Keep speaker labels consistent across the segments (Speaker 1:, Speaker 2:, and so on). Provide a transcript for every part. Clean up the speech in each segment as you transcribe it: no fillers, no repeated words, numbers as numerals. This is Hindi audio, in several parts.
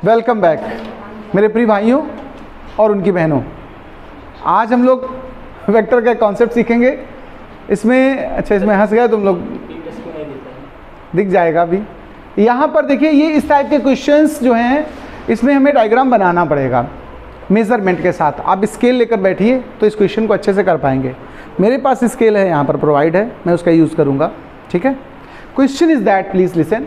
Speaker 1: वेलकम बैक मेरे प्रिय भाइयों और उनकी बहनों। आज हम लोग वेक्टर का कॉन्सेप्ट सीखेंगे। इसमें इसमें हंस गए तुम लोग, दिख जाएगा अभी। यहाँ पर देखिए, ये इस टाइप के क्वेश्चंस जो हैं इसमें हमें डायग्राम बनाना पड़ेगा मेजरमेंट के साथ। आप स्केल लेकर बैठिए तो इस क्वेश्चन को अच्छे से कर पाएंगे। मेरे पास स्केल है, यहाँ पर प्रोवाइड है, मैं उसका यूज़ करूँगा। ठीक है। Question is that, please listen,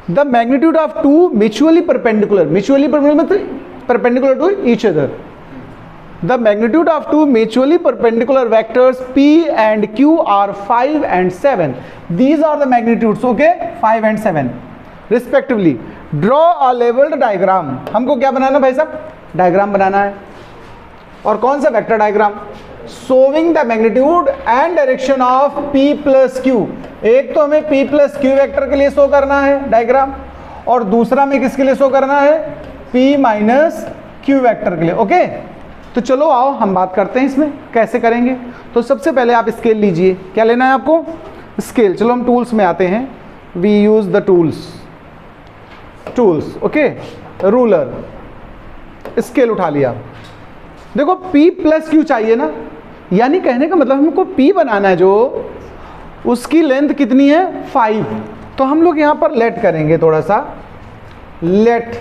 Speaker 1: the magnitude of two mutually perpendicular मतलब perpendicular to each other. The magnitude of two mutually perpendicular vectors P and Q are 5 and 7. These are the magnitudes, okay? 5 and 7 respectively. Draw a leveled diagram. हमको क्या बनाना भाई साहब? डायग्राम बनाना है। और कौन सा vector diagram? Showing the magnitude and direction of P plus Q. एक तो हमें P plus Q वेक्टर के लिए शो करना है डायग्राम, और दूसरा में किसके लिए शो करना है? P माइनस Q वेक्टर के लिए। ओके, तो चलो आओ हम बात करते हैं इसमें कैसे करेंगे। तो सबसे पहले आप स्केल लीजिए। क्या लेना है आपको? स्केल। चलो हम टूल्स में आते हैं। We use the tools. Okay, ruler, scale उठा लिया। देखो P प्लस Q चाहिए ना, यानी कहने का मतलब हमको P बनाना है जो उसकी लेंथ कितनी है? 5। तो हम लोग यहाँ पर लेट करेंगे थोड़ा सा, let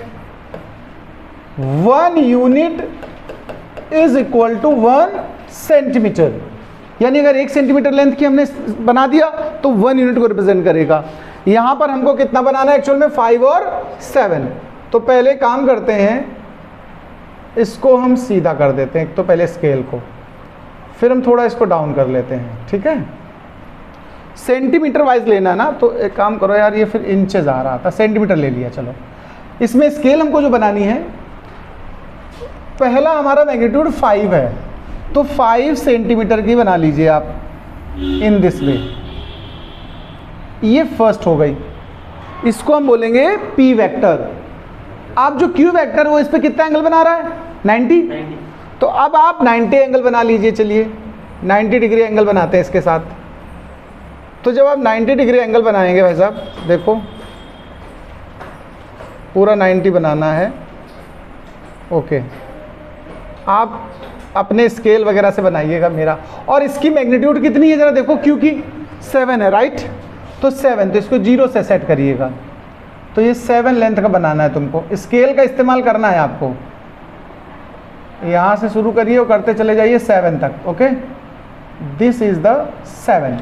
Speaker 1: 1 unit is equal to 1 centimetre. यानी अगर 1 सेंटीमीटर लेंथ की हमने बना दिया तो 1 यूनिट को रिप्रेजेंट करेगा। यहां पर हमको कितना बनाना है एक्चुअल में? 5 और 7। तो पहले काम करते हैं, इसको हम सीधा कर देते हैं। एक तो पहले स्केल को, फिर हम थोड़ा इसको डाउन कर लेते हैं। ठीक है, सेंटीमीटर वाइज लेना ना, तो एक काम करो यार, ये फिर इंचेज आ रहा था, सेंटीमीटर ले लिया। चलो, इसमें स्केल हमको जो बनानी है, पहला हमारा मैग्नीट्यूड 5 है, तो 5 सेंटीमीटर की बना लीजिए आप इन दिस वे। ये फर्स्ट हो गई, इसको हम बोलेंगे P वेक्टर। आप जो Q वेक्टर वो इस पे कितना एंगल बना रहा है? 90। तो अब आप 90 एंगल बना लीजिए। चलिए 90 डिग्री एंगल बनाते हैं इसके साथ। तो जब आप 90 डिग्री एंगल बनाएंगे भाई साहब, देखो पूरा 90 बनाना है। ओके, आप अपने स्केल वगैरह से बनाइएगा मेरा। और इसकी मैग्नीट्यूड कितनी है जरा देखो, Q की 7 है, राइट? तो 7, तो इसको 0 से सेट करिएगा। तो ये 7 लेंथ का बनाना है तुमको। स्केल का इस्तेमाल करना है आपको। यहाँ से शुरू करिए और करते चले जाइए 7 तक। Okay, this is the 7।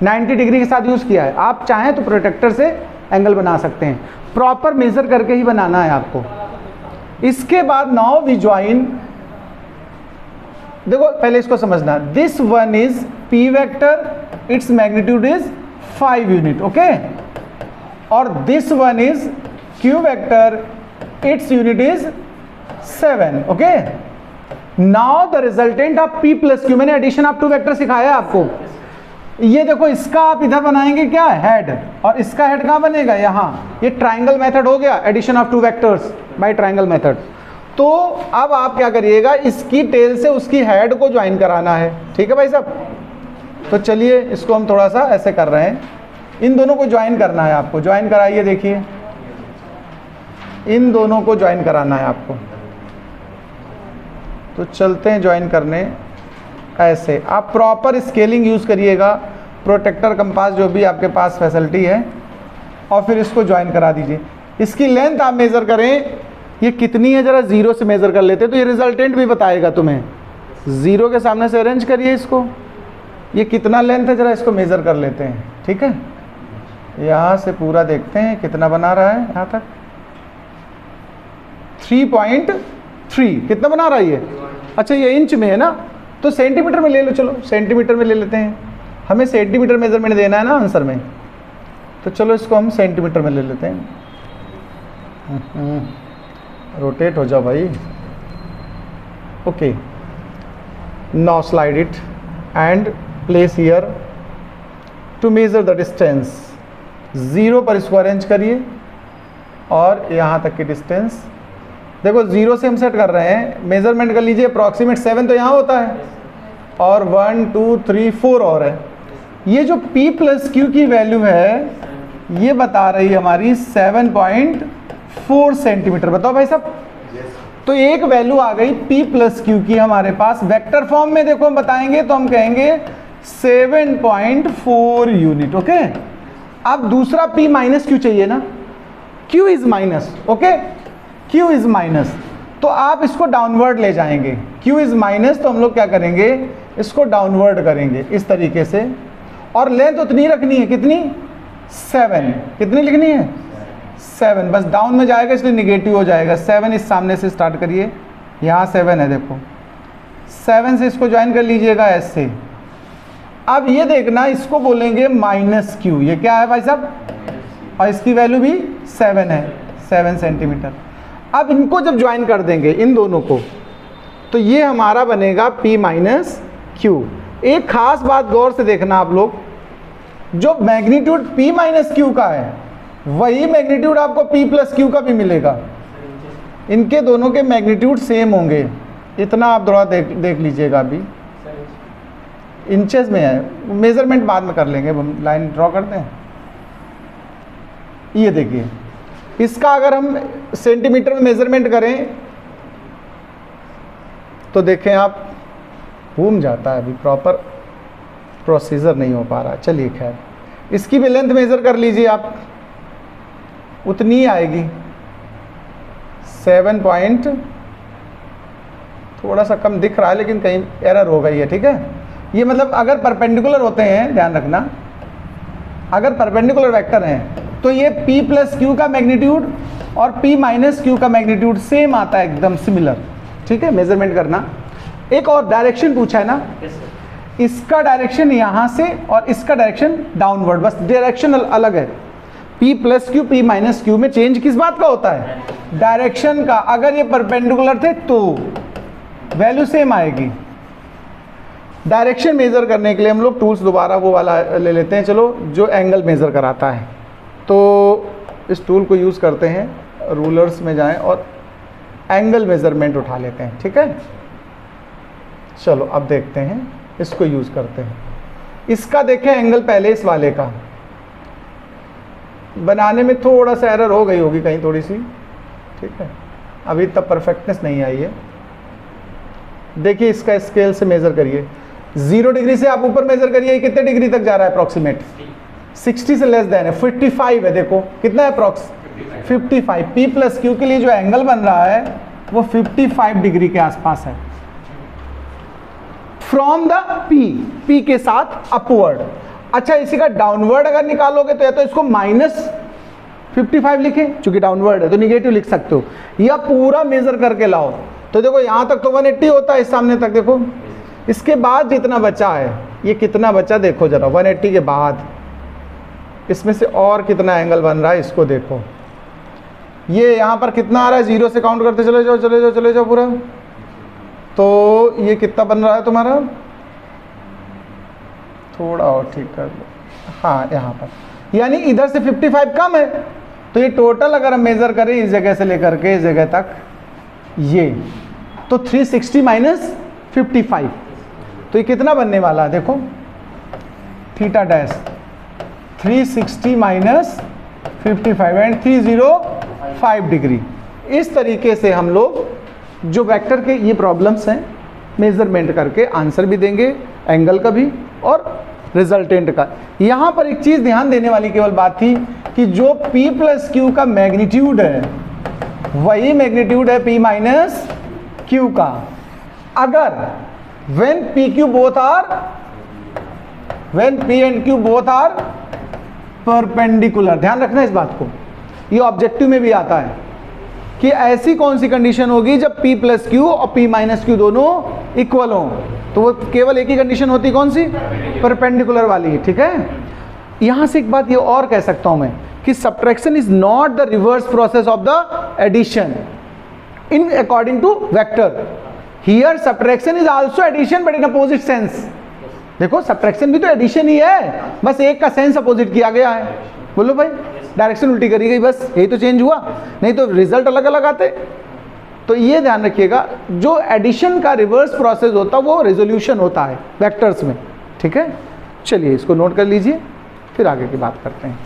Speaker 1: 90 degree के साथ यूज़ किया है। आप चाहें तो प्रोटेक्टर से एंगल बना सकते हैं। प्रॉपर मेजर करके ही बनाना है आपको। इसके बाद नाउ वी ज्वाइन, देखो पहले इसको समझना, this one is P vector, its magnitude is 5 unit. Okay, और this one is Q vector, its unit is 7। Okay, now the resultant of P plus Q, मैंने एडिशन ऑफ 2 वेक्टर सिखाया है आपको। ये देखो, इसका आप इधर बनाएंगे क्या? हेड। और इसका हेड कहाँ बनेगा? यहाँ। ये ट्राइंगल मेथड हो गया, addition of 2 vectors by triangle method. तो अब आप क्या करिएगा, इसकी टेल से उसकी हेड को ज्वाइन कराना है। ठीक है भाई साहब? तो चलिए इसको हम थोड़ा सा ऐसे कर रहे हैं, इन दोनों को ज्वाइन करना है आपको। ज्वाइन कराइए, देखिए इन दोनों को ज्वाइन कराना है आपको। तो चलते हैं ज्वाइन करने। ऐसे आप प्रॉपर स्केलिंग यूज़ करिएगा, प्रोटेक्टर, कंपास, जो भी आपके पास फैसिलिटी है, और फिर इसको ज्वाइन करा दीजिए। इसकी लेंथ आप मेज़र करें, ये कितनी है जरा 0 से मेज़र कर लेते हैं, तो ये रिजल्टेंट भी बताएगा तुम्हें। 0 के सामने से अरेंज करिए इसको। ये कितना लेंथ है जरा इसको मेज़र कर लेते हैं। ठीक है, यहाँ से पूरा देखते हैं कितना बना रहा है। यहाँ तक 3.3 कितना बना रहा है ये? अच्छा, ये इंच में है ना, तो सेंटीमीटर में ले लो। चलो सेंटीमीटर में ले लेते हैं, हमें सेंटीमीटर मेजरमेंट देना है ना आंसर में। तो चलो इसको हम सेंटीमीटर में ले लेते हैं। रोटेट हो जाओ भाई। Okay, now slide it and place here to measure the distance. 0 पर इसको अरेंज करिए और यहाँ तक की डिस्टेंस देखो। 0 से हम सेट कर रहे हैं, मेजरमेंट कर लीजिए। अप्रॉक्सीमेट 7 तो यहाँ होता है, और 1 2 3 4 और है। ये जो P प्लस Q की वैल्यू है, ये बता रही है हमारी 7.5 4 सेंटीमीटर। बताओ भाई साहब। तो एक वैल्यू आ गई P प्लस क्यू की हमारे पास वेक्टर फॉर्म में। देखो हम बताएंगे तो हम कहेंगे 7.4 यूनिट। ओके, अब दूसरा P माइनस क्यू चाहिए ना, Q is minus. Okay, Q is minus, तो आप इसको डाउनवर्ड ले जाएंगे। Q इज माइनस, तो हम लोग क्या करेंगे, इसको डाउनवर्ड करेंगे इस तरीके से। और लेंथ उतनी रखनी है, कितनी, 7। कितनी लिखनी है, 7। बस डाउन में जाएगा इसलिए निगेटिव हो जाएगा। 7 इस सामने से स्टार्ट करिए, यहाँ 7 है, देखो 7 से इसको ज्वाइन कर लीजिएगा ऐसे। अब ये देखना, इसको बोलेंगे माइनस क्यू। ये क्या है भाई साहब, और इसकी वैल्यू भी 7 है, 7 सेंटीमीटर। अब इनको जब ज्वाइन कर देंगे इन दोनों को, तो ये हमारा बनेगा P माइनस क्यू। एक खास बात गौर से देखना आप लोग, जो मैग्नीट्यूड P माइनस क्यू का है वही मैग्नीट्यूड आपको P प्लस क्यू का भी मिलेगा। इनके दोनों के मैग्नीट्यूड सेम होंगे। इतना आप थोड़ा देख लीजिएगा, अभी इंचेस में है, मेजरमेंट बाद में कर लेंगे। हम लाइन ड्रॉ करते हैं। ये देखिए, इसका अगर हम सेंटीमीटर में मेजरमेंट करें तो देखें आप, घूम जाता है, अभी प्रॉपर प्रोसीजर नहीं हो पा रहा। चलिए खैर, इसकी भी लेंथ मेजर कर लीजिए आप, उतनी ही आएगी 7 पॉइंट, थोड़ा सा कम दिख रहा है लेकिन कहीं एरर हो गई है। ठीक है, ये मतलब अगर परपेंडिकुलर होते हैं, ध्यान रखना, अगर परपेंडिकुलर वेक्टर हैं तो ये P प्लस क्यू का मैग्नीट्यूड और P माइनस क्यू का मैग्नीट्यूड सेम आता है, एकदम सिमिलर। ठीक है, मेजरमेंट करना। एक और डायरेक्शन पूछा है ना, इसका डायरेक्शन यहाँ से और इसका डायरेक्शन डाउनवर्ड, बस डायरेक्शन अलग है। P plus Q P minus Q में चेंज किस बात का होता है, डायरेक्शन का। अगर ये परपेंडिकुलर थे तो वैल्यू सेम आएगी। डायरेक्शन मेजर करने के लिए हम लोग टूल्स दोबारा वो वाला ले लेते हैं, चलो, जो एंगल मेजर कराता है। तो इस टूल को यूज़ करते हैं, रूलर्स में जाएं और एंगल मेजरमेंट उठा लेते हैं। ठीक है, चलो अब देखते हैं, इसको यूज़ करते हैं। इसका देखें एंगल, पहले इस वाले का बनाने में थोड़ा सा एरर हो गई होगी कहीं थोड़ी सी। ठीक है, अभी तक परफेक्टनेस नहीं आई है। देखिए, इसका स्केल से मेज़र करिए, 0 डिग्री से आप ऊपर मेज़र करिए, कितने डिग्री तक जा रहा है अप्रॉक्सीमेट, 60 से लेस देन है, 55 है। देखो कितना है अप्रॉक्स, 55। P प्लस क्यू के लिए जो एंगल बन रहा है वो 55 डिग्री के आसपास है, फ्रॉम द P के साथ अपवर्ड। अच्छा, इसी का डाउनवर्ड अगर निकालोगे तो या तो इसको -55 लिखें, चूंकि डाउनवर्ड है तो निगेटिव लिख सकते हो, या पूरा मेजर करके लाओ। तो देखो यहाँ तक तो 180 होता है, इस सामने तक देखो। इसके बाद जितना बचा है, ये कितना बचा देखो जरा, 180 के बाद इसमें से और कितना एंगल बन रहा है, इसको देखो। ये यहाँ पर कितना आ रहा है, 0 से काउंट करते चले जाओ, चले जाओ, चले जाओ पूरा। तो ये कितना बन रहा है तुम्हारा, थोड़ा और ठीक कर लो, हाँ यहाँ पर, यानी इधर से 55 कम है। तो ये टोटल अगर हम मेज़र करें इस जगह से लेकर के इस जगह तक, ये तो 360 माइनस 55, तो ये कितना बनने वाला है देखो, theta dash 360 minus 55 and 305 degree. इस तरीके से हम लोग जो वेक्टर के ये प्रॉब्लम्स हैं मेज़रमेंट करके आंसर भी देंगे, एंगल का भी और रिजल्टेंट का। यहाँ पर एक चीज़ ध्यान देने वाली केवल बात थी कि जो P प्लस क्यू का मैग्नीट्यूड है वही मैग्नीट्यूड है P माइनस क्यू का। अगर when P and Q both are perpendicular, ध्यान रखना इस बात को, ये ऑब्जेक्टिव में भी आता है कि ऐसी कौन सी कंडीशन होगी जब P प्लस क्यू और P माइनस क्यू दोनों इक्वल हों। तो वो केवल एक ही कंडीशन होती, कौन सी, परपेंडिकुलर वाली। ठीक है, यहाँ से एक बात ये और कह सकता हूँ मैं कि subtraction is not the reverse process of the addition in according to vector. Here subtraction is also addition but in opposite sense. देखो, सब्ट्रैक्शन भी तो एडिशन ही है, बस एक का सेंस अपोजिट किया गया है। बोलो भाई, डायरेक्शन उल्टी करी गई, बस यही तो चेंज हुआ, नहीं तो रिजल्ट अलग अलग आते। तो ये ध्यान रखिएगा, जो एडिशन का रिवर्स प्रोसेस होता है वो रेजोल्यूशन होता है वेक्टर्स में। ठीक है, चलिए इसको नोट कर लीजिए, फिर आगे की बात करते हैं।